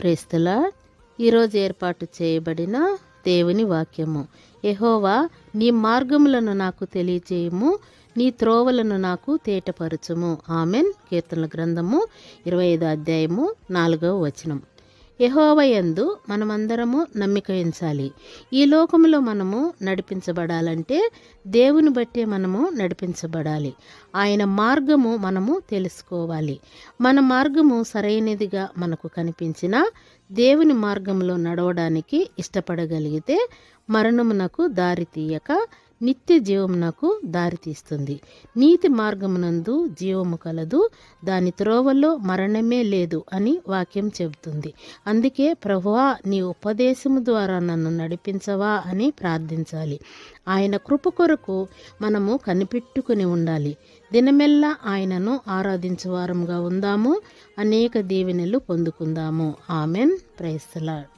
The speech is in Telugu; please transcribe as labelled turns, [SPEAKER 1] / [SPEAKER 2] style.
[SPEAKER 1] Praise the lord. ఈరోజు ఏర్పాటు చేయబడిన దేవుని వాక్యము. యెహోవా, నీ మార్గములను నాకు తెలియజేయము, నీ త్రోవలను నాకు తేటపరచుము. ఆమెన్. కీర్తనల గ్రంథము 25 అధ్యాయము 4వ వచనం. యెహోవా యందు మనమందరము నమ్మిక ఉంచాలి. ఈ లోకములో మనము నడిపించబడాలంటే దేవుని బట్టే మనము నడిపించబడాలి. ఆయన మార్గము మనము తెలుసుకోవాలి. మన మార్గము సరైనదిగా మనకు కనిపించినా దేవుని మార్గంలో నడవడానికి ఇష్టపడగలిగితే మరణమునకు దారి తీయక నిత్య జీవమునకు దారితీస్తుంది. నీతి మార్గమునందు జీవము కలదు, దాని త్రోవల్లో మరణమే లేదు అని వాక్యం చెబుతుంది. అందుకే ప్రభువా, నీ ఉపదేశము ద్వారా నన్ను నడిపించవా అని ప్రార్థించాలి. ఆయన కృప కొరకు మనము కనిపెట్టుకుని ఉండాలి. దినమెల్లా ఆయనను ఆరాధించువారంగా ఉందాము. అనేక దీవెనలు పొందుకుందాము. ఆమెన్. Praise the lord.